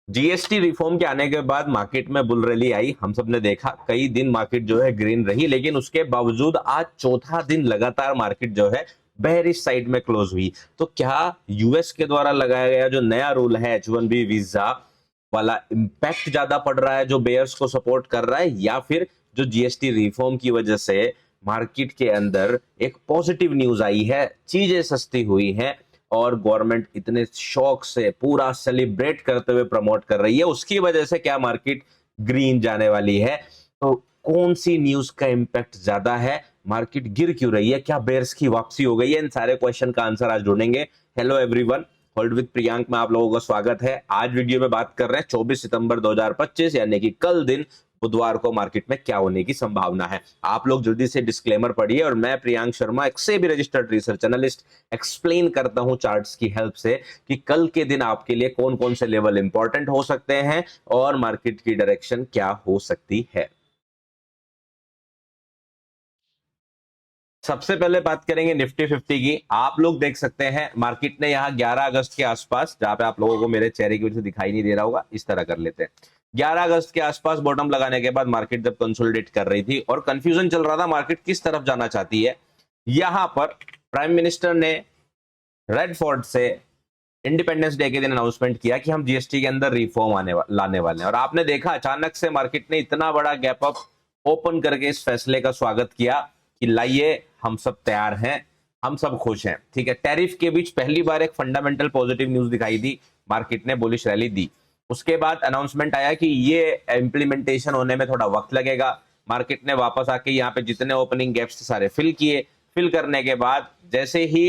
GST reform के आने के बाद मार्केट में बुल रैली आई, हम सब ने देखा कई दिन मार्केट जो है ग्रीन रही, लेकिन उसके बावजूद आज चौथा दिन लगातार मार्केट जो है बेयरिश साइड में क्लोज हुई। तो क्या यूएस के द्वारा लगाया गया जो नया रूल है H1B वीजा वाला इंपैक्ट ज्यादा पड़ रहा है जो बेयर्स को सपोर्ट कर रहा है, या फिर जो जीएसटी रिफॉर्म की वजह से मार्केट के अंदर एक पॉजिटिव न्यूज आई है, चीजें सस्ती हुई हैं और गवर्नमेंट इतने शौक से पूरा सेलिब्रेट करते हुए प्रमोट कर रही है, उसकी वजह से क्या मार्केट ग्रीन जाने वाली है? तो कौन सी न्यूज का इंपैक्ट ज्यादा है, मार्केट गिर क्यों रही है, क्या बेयर्स की वापसी हो गई है? इन सारे क्वेश्चन का आंसर आज ढूंढेंगे। Hello everyone, hold with Priyank में आप लोगों का स्वागत है। आज वीडियो में बात कर रहे हैं 24 सितंबर 2025 यानी कि कल दिन बुधवार को मार्केट में क्या होने की संभावना है। आप लोग जल्दी से डिस्क्लेमर पढ़िए और मैं प्रियांक शर्मा एक्से भी रजिस्टर्ड रिसर्च एनालिस्ट एक्सप्लेन करता हूं चार्ट्स की हेल्प से कि कल के दिन आपके लिए कौन कौन से लेवल इंपॉर्टेंट हो सकते हैं और मार्केट की डायरेक्शन क्या हो सकती है। सबसे पहले बात करेंगे निफ्टी 50 की। आप लोग देख सकते हैं मार्केट ने यहाँ 11 अगस्त के आसपास, जहां पे आप लोगों को मेरे चेहरे की वजह से दिखाई नहीं दे रहा होगा, इस तरह कर लेते हैं। 11 अगस्त के आसपास बॉटम लगाने के बाद मार्केट जब कंसोलिडेट कर रही थी और कंफ्यूजन चल रहा था मार्केट किस तरफ जाना चाहती है, यहां पर प्राइम मिनिस्टर ने रेड फोर्ट से इंडिपेंडेंस डे के दिन अनाउंसमेंट किया कि हम जीएसटी के अंदर रिफॉर्म लाने वाले हैं। और आपने देखा अचानक से मार्केट ने इतना बड़ा गैप अप ओपन करके इस फैसले का स्वागत किया कि लाइए हम सब तैयार हैं, हम सब खुश हैं। ठीक है, टैरिफ के बीच पहली बार एक फंडामेंटल पॉजिटिव न्यूज दिखाई दी, मार्केट ने बुलिश रैली दी। उसके बाद अनाउंसमेंट आया कि ये इंप्लीमेंटेशन होने में थोड़ा वक्त लगेगा। मार्केट ने वापस आके यहाँ पे जितने ओपनिंग गैप्स सारे फिल किए। फिल करने के बाद जैसे ही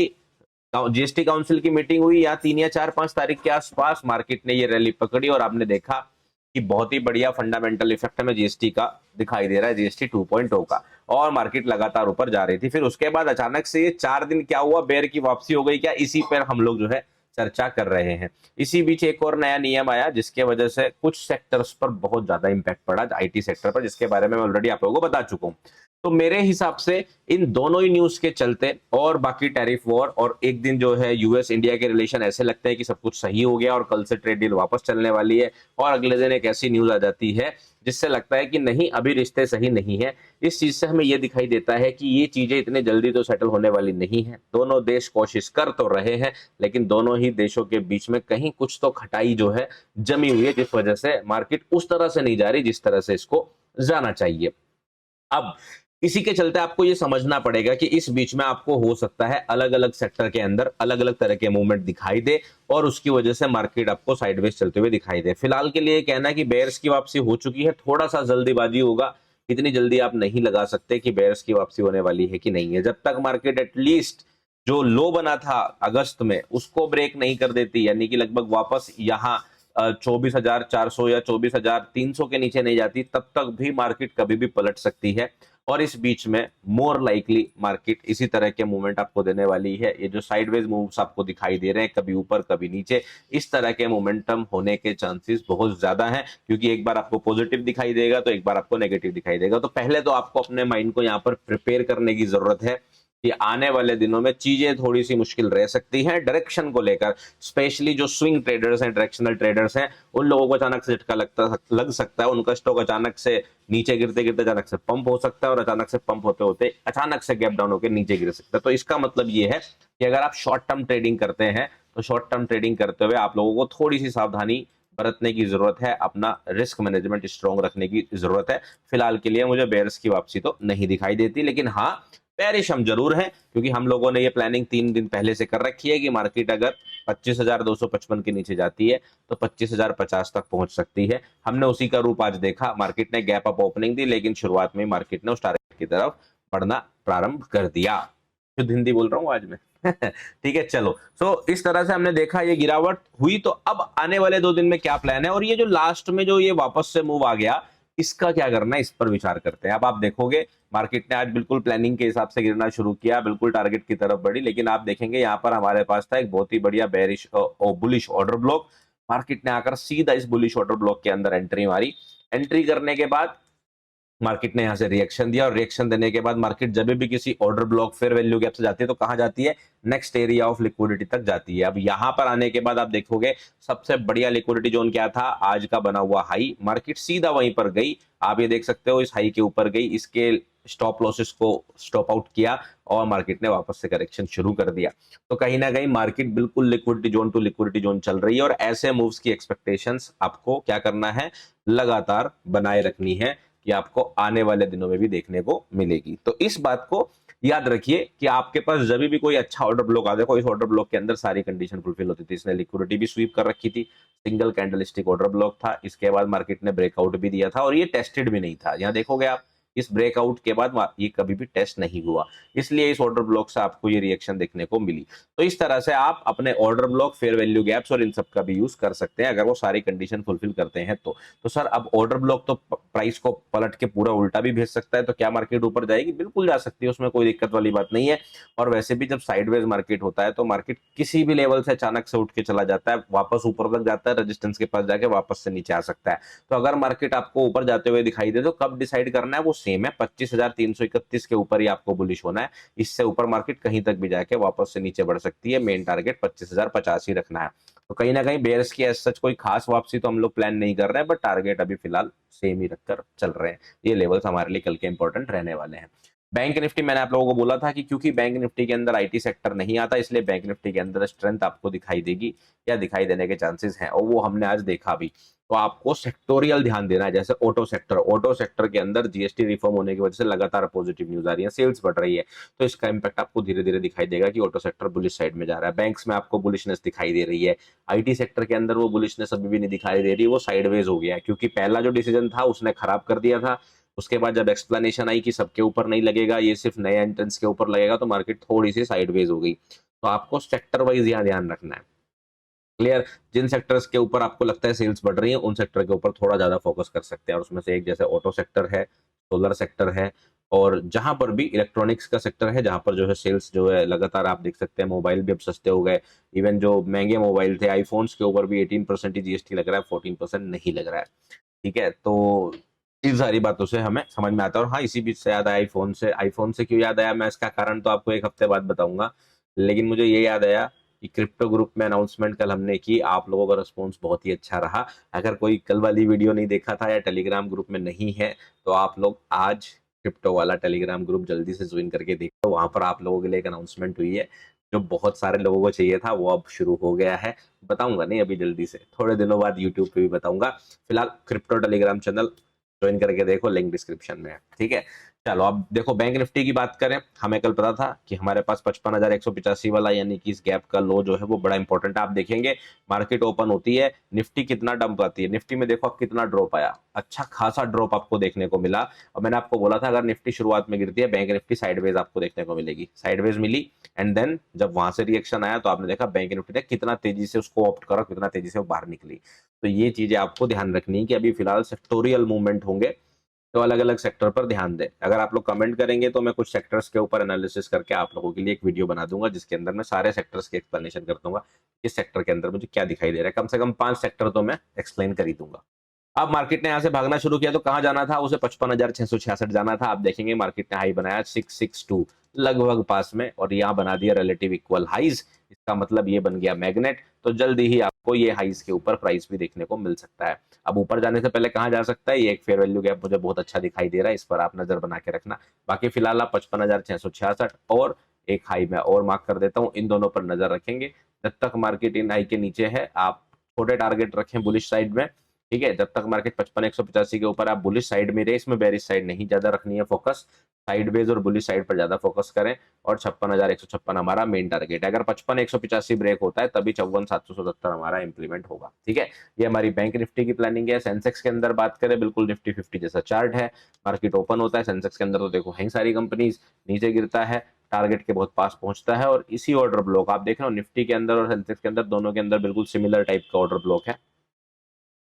जीएसटी काउंसिल की मीटिंग हुई या 3 या 4 5 तारीख के आसपास मार्केट ने ये रैली पकड़ी और आपने देखा कि बहुत ही बढ़िया फंडामेंटल इफेक्ट हमें जीएसटी का दिखाई दे रहा है, जीएसटी 2.0 का, और मार्केट लगातार ऊपर जा रही थी। फिर उसके बाद अचानक से ये 4 दिन क्या हुआ, बेयर की वापसी हो गई क्या, इसी पर हम लोग जो है चर्चा कर रहे हैं। इसी बीच एक और नया नियम आया जिसके वजह से कुछ सेक्टर्स पर बहुत ज्यादा इंपैक्ट पड़ा, आईटी सेक्टर पर, जिसके बारे में मैं ऑलरेडी आप लोगों को बता चुका हूं। तो मेरे हिसाब से इन दोनों ही न्यूज के चलते और बाकी टैरिफ वॉर और एक दिन जो है यूएस इंडिया के रिलेशन ऐसे लगते हैं कि सब कुछ सही हो गया और कल से ट्रेड डील वापस चलने वाली है, और अगले दिन एक ऐसी न्यूज आ जाती है जिससे लगता है कि नहीं अभी रिश्ते सही नहीं है। इस चीज से हमें यह दिखाई देता है कि ये चीजें इतने जल्दी तो सेटल होने वाली नहीं है। दोनों देश कोशिश कर तो रहे हैं लेकिन दोनों ही देशों के बीच में कहीं कुछ तो खटाई जो है जमी हुई है, जिस वजह से मार्केट उस तरह से नहीं जा रही जिस तरह से इसको जाना चाहिए। अब इसी के चलते आपको ये समझना पड़ेगा कि इस बीच में आपको हो सकता है अलग अलग सेक्टर के अंदर अलग अलग तरह के मूवमेंट दिखाई दे और उसकी वजह से मार्केट आपको साइडवेज चलते हुए दिखाई दे। फिलहाल के लिए कहना है कि बेयर्स की वापसी हो चुकी है, थोड़ा सा जल्दीबाजी होगा, इतनी जल्दी आप नहीं लगा सकते कि बेयर्स की वापसी होने वाली है कि नहीं है। जब तक मार्केट एटलीस्ट जो लो बना था अगस्त में उसको ब्रेक नहीं कर देती, यानी कि लगभग वापस यहाँ 24,400 या 24,300 के नीचे नहीं जाती, तब तक भी मार्केट कभी भी पलट सकती है। और इस बीच में मोर लाइकली मार्केट इसी तरह के मूवमेंट आपको देने वाली है। ये जो साइडवेज मूव्स आपको दिखाई दे रहे हैं, कभी ऊपर कभी नीचे, इस तरह के मोमेंटम होने के चांसेस बहुत ज्यादा हैं, क्योंकि एक बार आपको पॉजिटिव दिखाई देगा तो एक बार आपको नेगेटिव दिखाई देगा। तो पहले तो आपको अपने माइंड को यहाँ पर प्रिपेयर करने की जरूरत है कि आने वाले दिनों में चीजें थोड़ी सी मुश्किल रह सकती हैं डायरेक्शन को लेकर। स्पेशली जो स्विंग ट्रेडर्स हैं, डायरेक्शनल ट्रेडर्स हैं, उन लोगों को अचानक से झटका लग सकता है। उनका स्टॉक अचानक से नीचे गिरते गिरते अचानक से पंप हो सकता है और अचानक से पंप होते होते अचानक से गैप डाउन होकर नीचे गिर सकता है। तो इसका मतलब ये है कि अगर आप शॉर्ट टर्म ट्रेडिंग करते हैं तो शॉर्ट टर्म ट्रेडिंग करते हुए आप लोगों को थोड़ी सी सावधानी बरतने की जरूरत है, अपना रिस्क मैनेजमेंट स्ट्रॉन्ग रखने की जरूरत है। फिलहाल के लिए मुझे बेयर्स की वापसी तो नहीं दिखाई देती, लेकिन हाँ बेरिश हम जरूर हैं, क्योंकि हम लोगों ने ये प्लानिंग 3 दिन पहले से कर रखी है कि मार्केट अगर 25,255 के नीचे जाती है तो 25,050 तक पहुंच सकती है। हमने उसी का रूप आज देखा, मार्केट ने गैप अप ओपनिंग दी लेकिन शुरुआत में मार्केट ने उस टारगेट की तरफ बढ़ना प्रारंभ कर दिया। शुद्ध हिंदी बोल रहा हूं आज मैं ठीक है, चलो। इस तरह से हमने देखा ये गिरावट हुई। तो अब आने वाले 2 दिन में क्या प्लान है, और ये जो लास्ट में जो ये वापस से मूव आ गया इसका क्या करना है, इस पर विचार करते हैं। अब आप देखोगे मार्केट ने आज बिल्कुल प्लानिंग के हिसाब से गिरना शुरू किया, बिल्कुल टारगेट की तरफ बढ़ी, लेकिन आप देखेंगे यहाँ पर हमारे पास था एक बहुत ही बढ़िया bearish bullish order block. Market ने आकर सीधा इस बुलिश ऑर्डर ब्लॉक के अंदर एंट्री मारी। एंट्री करने के बाद मार्केट ने यहाँ से रिएक्शन दिया और रिएक्शन देने के बाद मार्केट जब भी किसी order block fair value gap से जाती है तो कहां जाती है, नेक्स्ट एरिया ऑफ लिक्विडिटी तक जाती है। अब यहां पर आने के बाद आप देखोगे सबसे बढ़िया लिक्विडिटी जोन क्या था, आज का बना हुआ हाई, मार्केट सीधा वहीं पर गई। आप ये देख सकते हो इस हाई के ऊपर गई, इसके स्टॉप लॉसेस को स्टॉप आउट किया और मार्केट ने वापस से करेक्शन शुरू कर दिया। तो कहीं ना कहीं मार्केट बिल्कुल liquidity zone to liquidity zone चल रही है और ऐसे मूव्स की एक्सपेक्टेशंस आपको क्या करना है, लगातार बनाए रखनी है कि आपको आने वाले दिनों में भी देखने को मिलेगी। तो इस बात को याद रखिए कि आपके पास जब भी कोई अच्छा ऑर्डर ब्लॉक आ, देखो इस ऑर्डर ब्लॉक के अंदर सारी कंडीशन फुलफिल होती थी, इसने लिक्विडिटी भी स्वीप कर रखी थी, सिंगल कैंडलस्टिक ऑर्डर ब्लॉक था, इसके बाद मार्केट ने ब्रेकआउट भी दिया था और ये टेस्टेड भी नहीं था। यहाँ देखोगे आप इस ब्रेकआउट के बाद ये कभी भी टेस्ट नहीं हुआ, इसलिए इस ऑर्डर ब्लॉक से आपको ये रिएक्शन देखने को मिली। तो इस तरह से आप अपने order block, fair value gaps और इन सब का भी यूज कर सकते हैं अगर वो सारी कंडीशन फुलफिल करते हैं तो सर अब ऑर्डर ब्लॉक तो प्राइस को पलट के पूरा उल्टा भी भेज सकता है, तो क्या मार्केट ऊपर जाएगी? बिल्कुल जा सकती है, उसमें कोई दिक्कत वाली बात नहीं है। और वैसे भी जब साइडवेज मार्केट होता है तो मार्केट किसी भी लेवल से अचानक से उठ के चला जाता है, वापस ऊपर तक जाता है, रेजिस्टेंस के पास जाके वापस से नीचे आ सकता है। तो अगर मार्केट आपको ऊपर जाते हुए दिखाई दे तो कब डिसाइड करना है, वो सेम है, 25,331 के ऊपर ही आपको बुलिश होना है। इससे ऊपर मार्केट कहीं तक भी जाके वापस से नीचे बढ़ सकती है, मेन टारगेट 25,050 ही रखना है। तो कहीं ना कहीं बेयर्स की एज सच कोई खास वापसी तो हम लोग प्लान नहीं कर रहे हैं, बट टारगेट अभी फिलहाल सेम ही रखकर चल रहे हैं। ये लेवल्स हमारे लिए कल के इंपॉर्टेंट रहने वाले हैं। बैंक निफ्टी मैंने आप लोगों को बोला था कि क्योंकि बैंक निफ्टी के अंदर आईटी सेक्टर नहीं आता, इसलिए बैंक निफ्टी के अंदर स्ट्रेंथ आपको दिखाई देगी या दिखाई देने के चांसेस हैं, और वो हमने आज देखा भी। तो आपको सेक्टोरियल ध्यान देना है, जैसे ऑटो सेक्टर के अंदर जीएसटी रिफॉर्म होने की वजह से लगातार पॉजिटिव न्यूज आ रही है, सेल्स बढ़ रही है, तो इसका इंपैक्ट आपको धीरे धीरे दिखाई देगा कि ऑटो सेक्टर बुलिश साइड में जा रहा है। बैंक्स में आपको बुलिशनेस दिखाई दे रही है, आईटी सेक्टर के अंदर वो बुलिशनेस अभी भी नहीं दिखाई दे रही, वो साइडवेज हो गया है, क्योंकि पहला जो डिसीजन था उसने खराब कर दिया था। उसके बाद जब एक्सप्लेनेशन आई कि सबके ऊपर नहीं लगेगा, ये सिर्फ नए एंट्रेंस के ऊपर लगेगा, तो मार्केट थोड़ी सी साइडवेज हो गई। तो आपको सेक्टर वाइज यहाँ ध्यान रखना है, क्लियर। जिन सेक्टर्स के ऊपर आपको लगता है सेल्स बढ़ रही है उन सेक्टर के ऊपर थोड़ा ज्यादा फोकस कर सकते हैं, और उसमें से एक जैसे ऑटो सेक्टर है, सोलर सेक्टर है, और जहां पर भी इलेक्ट्रॉनिक्स का सेक्टर है, जहां पर जो है सेल्स जो है लगातार आप देख सकते हैं, मोबाइल भी अब सस्ते हो गए। इवन जो महंगे मोबाइल थे, आईफोन्स के ऊपर भी 18% ही जीएसटी लग रहा है, 14% नहीं लग रहा है। ठीक है, तो इन सारी बातों से हमें समझ में आता है। और हाँ, इसी बीच से याद आया, आईफोन से क्यों याद आया, मैं इसका कारण तो आपको एक हफ्ते बाद बताऊंगा, लेकिन मुझे ये याद आया कि क्रिप्टो ग्रुप में अनाउंसमेंट कल हमने की, आप लोगों का रिस्पॉन्स बहुत ही अच्छा रहा। अगर कोई कल वाली वीडियो नहीं देखा था या टेलीग्राम ग्रुप में नहीं है, तो आप लोग आज क्रिप्टो वाला टेलीग्राम ग्रुप जल्दी से ज्वाइन करके देखो, वहां पर आप लोगों के लिए एक अनाउंसमेंट हुई है जो बहुत सारे लोगों को चाहिए था, वो अब शुरू हो गया है। बताऊंगा नहीं अभी, जल्दी से थोड़े दिनों बाद यूट्यूब पे भी बताऊंगा। फिलहाल क्रिप्टो टेलीग्राम चैनल ज्वाइन करके देखो, लिंक डिस्क्रिप्शन में है, ठीक है। चलो अब देखो, बैंक निफ्टी की बात करें, हमें कल पता था कि हमारे पास 55,185 वाला यानी कि इस गैप का लो जो है वो बड़ा इंपॉर्टेंट है। आप देखेंगे मार्केट ओपन होती है, निफ्टी कितना डंप आती है, निफ्टी में देखो आप कितना ड्रॉप आया, अच्छा खासा ड्रॉप आपको देखने को मिला। और मैंने आपको बोला था अगर निफ्टी शुरुआत में गिरती है, बैंक निफ्टी साइडवेज आपको देखने को मिलेगी, साइडवेज मिली, एंड देन जब वहां से रिएक्शन आया तो आपने देखा बैंक निफ्टी ने कितना तेजी से उसको ऑप्ट करा, कितना तेजी से वो बाहर निकली। तो ये चीजें आपको ध्यान रखनी है कि अभी फिलहाल सेक्टोरियल मूवमेंट होंगे, तो अलग अलग सेक्टर पर ध्यान दें। अगर आप लोग कमेंट करेंगे तो मैं कुछ सेक्टर्स के ऊपर एनालिसिस करके आप लोगों के लिए एक वीडियो बना दूंगा, जिसके अंदर मैं सारे सेक्टर्स की एक्सप्लेनेशन कर दूंगा, इस सेक्टर के अंदर मुझे क्या दिखाई दे रहा है, कम से कम 5 सेक्टर तो मैं एक्सप्लेन कर ही दूंगा। अब मार्केट ने यहां से भागना शुरू किया तो कहां जाना था, उसे 55,666 जाना था। आप देखेंगे मार्केट ने हाई बनाया 662 लगभग पास में, और यहां बना दिया रिलेटिव इक्वल हाइज, इसका मतलब ये बन गया मैग्नेट। तो जल्दी ही आपको ये हाइज के ऊपर प्राइस भी देखने को मिल सकता है। अब ऊपर जाने से पहले कहां जा सकता है, ये एक फेयर वैल्यू गैप मुझे बहुत अच्छा दिखाई दे रहा है, इस पर आप नजर बना के रखना। बाकी फिलहाल आप 55,666 और एक हाई में और मार्क कर देता हूं, इन दोनों पर नजर रखेंगे। जब तक मार्केट इन हाई के नीचे है आप छोटे टारगेट रखें बुलिश साइड में, ठीक है। जब तक मार्केट 55,185 के ऊपर आप बुलिश साइड में रहे, इसमें बेरिश साइड नहीं ज्यादा रखनी है फोकस, साइडवेज और बुलिश साइड पर ज्यादा फोकस करें। और 56,156 हमारा मेन टारगेट है, अगर 55,185 ब्रेक होता है तभी 54,777 हमारा इंप्लीमेंट होगा, ठीक है। ये हमारी बैंक निफ्टी की प्लानिंग है। सेंसेक्स के अंदर बात करें, बिल्कुल निफ्टी 50 जैसा चार्ट है, मार्केट ओपन होता है, सेंसेक्स के अंदर तो देखो है सारी कंपनीज, नीचे गिरता है, टारगेट के बहुत पास पहुंचता है, और इसी ऑर्डर ब्लॉक आप देख रहे हो निफ्टी के अंदर और सेंसेक्स के अंदर, दोनों के अंदर बिल्कुल सिमिलर टाइप का ऑर्डर ब्लॉक है,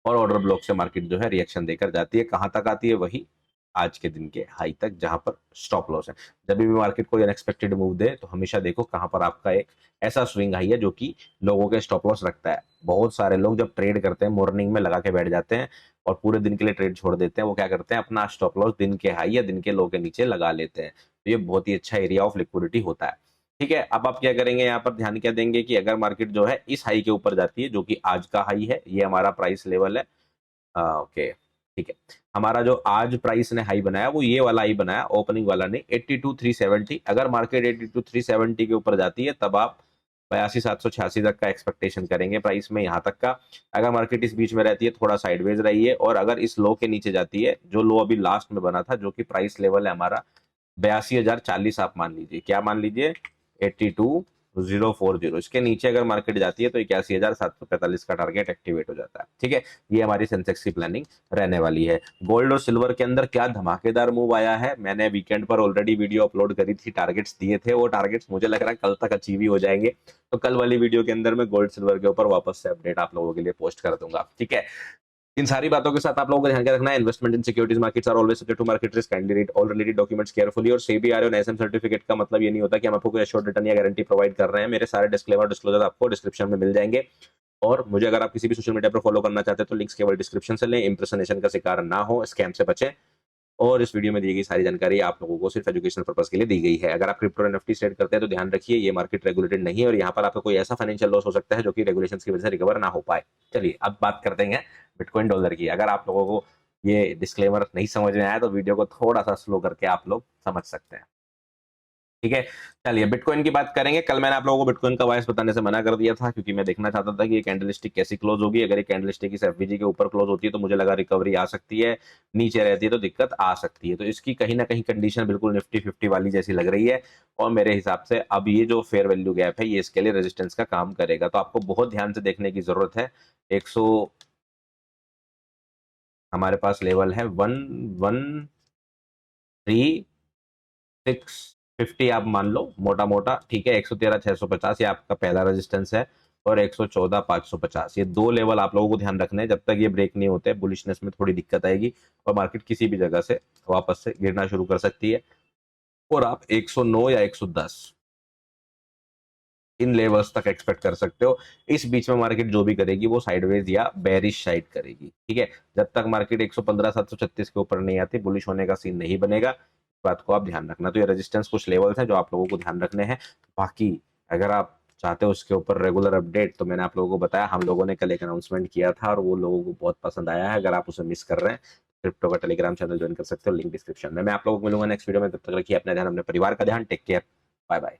और ऑर्डर ब्लॉक से मार्केट जो है रिएक्शन देकर जाती है, कहां तक आती है, वही आज के दिन के हाई तक, जहां पर स्टॉप लॉस है। जब भी मार्केट कोई अनएक्सपेक्टेड मूव दे तो हमेशा देखो कहां पर आपका एक ऐसा स्विंग हाई है जो कि लोगों के स्टॉप लॉस रखता है। बहुत सारे लोग जब ट्रेड करते हैं मॉर्निंग में लगा के बैठ जाते हैं और पूरे दिन के लिए ट्रेड छोड़ देते हैं। वो क्या करते हैं, अपना स्टॉप लॉस दिन के हाई या दिन के लो के नीचे लगा लेते हैं। तो ये बहुत ही अच्छा एरिया ऑफ लिक्विडिटी होता है। ठीक है, अब आप क्या करेंगे, यहाँ पर ध्यान क्या देंगे कि अगर मार्केट जो है इस हाई के ऊपर जाती है, जो कि आज का हाई है, ये हमारा प्राइस लेवल है। ओके, ठीक है। हमारा जो आज प्राइस ने हाई बनाया वो ये वाला हाई बनाया, ओपनिंग वाला नहीं, 82,370। अगर मार्केट 82,370 के ऊपर जाती है तब आप 82,786 तक का एक्सपेक्टेशन करेंगे प्राइस में, यहाँ तक का। अगर मार्केट इस बीच में रहती है, थोड़ा साइडवेज रही है, और अगर इस लो के नीचे जाती है, जो लो अभी लास्ट में बना था, जो कि प्राइस लेवल है हमारा 82,040, आप मान लीजिए, क्या मान लीजिए, 82,040, इसके नीचे अगर मार्केट जाती है तो 81,745 का टारगेट एक्टिवेट हो जाता है। ठीक है, ये हमारी सेंसेक्स की प्लानिंग रहने वाली है। गोल्ड और सिल्वर के अंदर क्या धमाकेदार मूव आया है, मैंने वीकेंड पर ऑलरेडी वीडियो अपलोड करी थी, टारगेट्स दिए थे, वो टारगेट्स मुझे लग रहा है कल तक अचीव ही हो जाएंगे। तो कल वाली वीडियो के अंदर मैं गोल्ड सिल्वर के ऊपर वापस से अपडेट आप लोगों के लिए पोस्ट कर दूंगा। ठीक है, इन सारी बातों के साथ आप लोगों को ध्यान क्या रखना है, investment in securities markets are always subject to market risk, kindly read all related documents carefully. और सेबी आरओ और एसएम सर्टिफिकेट का मतलब ये नहीं होता कि हम आपको कोई एश्योर्ड रिटर्न या गारंटी प्रोवाइड कर रहे हैं। मेरे सारे डिस्क्लेमर डिस्क्लोजर आपको डिस्क्रिप्शन में मिल जाएंगे। और मुझे अगर आप किसी भी सोशल मीडिया पर फॉलो करना चाहते हैं तो लिंक्स केवल डिस्क्रिप्शन से लें। इंप्रेशनेशन का शिकार ना हो, स्कैम से बचें। और इस वीडियो में दी गई सारी जानकारी आप लोगों को सिर्फ एजुकेशनल पर्पस के लिए दी गई है। अगर आप क्रिप्टो एनएफटी ट्रेड करते हैं तो ध्यान रखिए ये मार्केट रेगुलेटेड नहीं है और यहाँ पर आपका कोई ऐसा फाइनेंशियल लॉस हो सकता है जो कि रेगुलेशन की वजह से रिकवर ना हो पाए। चलिए अब बात करते हैं बिटकॉइन डॉलर की। अगर आप लोगों को ये डिस्क्लेमर नहीं समझ में आया तो वीडियो को थोड़ा सा स्लो करके आप लोग समझ सकते हैं। ठीक है, चलिए बिटकॉइन की बात करेंगे। कल मैंने आप लोगों को बिटकॉइन का वाइस बताने से मना कर दिया था क्योंकि मैं देखना चाहता था कि ये कैंडलस्टिक कैसी क्लोज होगी। अगर ये कैंडलस्टिक इस एफवीजी के ऊपर क्लोज होती है तो मुझे लगा रिकवरी आ सकती है, नीचे रहती है तो दिक्कत आ सकती है। तो इसकी कहीं ना कहीं कंडीशन बिल्कुल निफ्टी 50 वाली जैसी लग रही है और मेरे हिसाब से अब ये जो फेयर वैल्यू गैप है ये इसके लिए रेजिस्टेंस का काम करेगा। तो आपको बहुत ध्यान से देखने की जरूरत है। 100 हमारे पास लेवल है 113,650 आप मान लो मोटा मोटा। ठीक है, 113,650 ये आपका पहला रेजिस्टेंस है और 114,550, ये दो लेवल आप लोगों को ध्यान रखने हैं। जब तक ये ब्रेक नहीं होते बुलिशनेस में थोड़ी दिक्कत आएगी और मार्केट किसी भी जगह से वापस से गिरना शुरू कर सकती है। और आप 109 या 110 इन लेवल्स तक एक्सपेक्ट कर सकते हो। इस बीच में मार्केट जो भी करेगी वो साइडवेज या बेरिश साइड करेगी। ठीक है, जब तक मार्केट 115,736 के ऊपर नहीं आती बुलिश होने का सीन नहीं बनेगा। इस बात को आप ध्यान रखना। तो ये रेजिस्टेंस कुछ लेवल्स हैं जो आप लोगों को ध्यान रखने हैं। बाकी अगर आप चाहते हो उसके ऊपर रेगुलर अपडेट तो मैंने आप लोगों को बताया, हम लोगों ने कल एक अनाउंसमेंट किया था और वो लोगों को बहुत पसंद आया है। अगर आप उसे मिस कर रहे हैं क्रिप्टो का टेलीग्राम चैनल ज्वाइन कर सकते हो, लिंक डिस्क्रिप्शन में। मैं आप लोगों को मिलूंगा नेक्स्ट वीडियो में। तब तक रखिए अपना ध्यान, अपने परिवार का ध्यान। Take care, bye bye.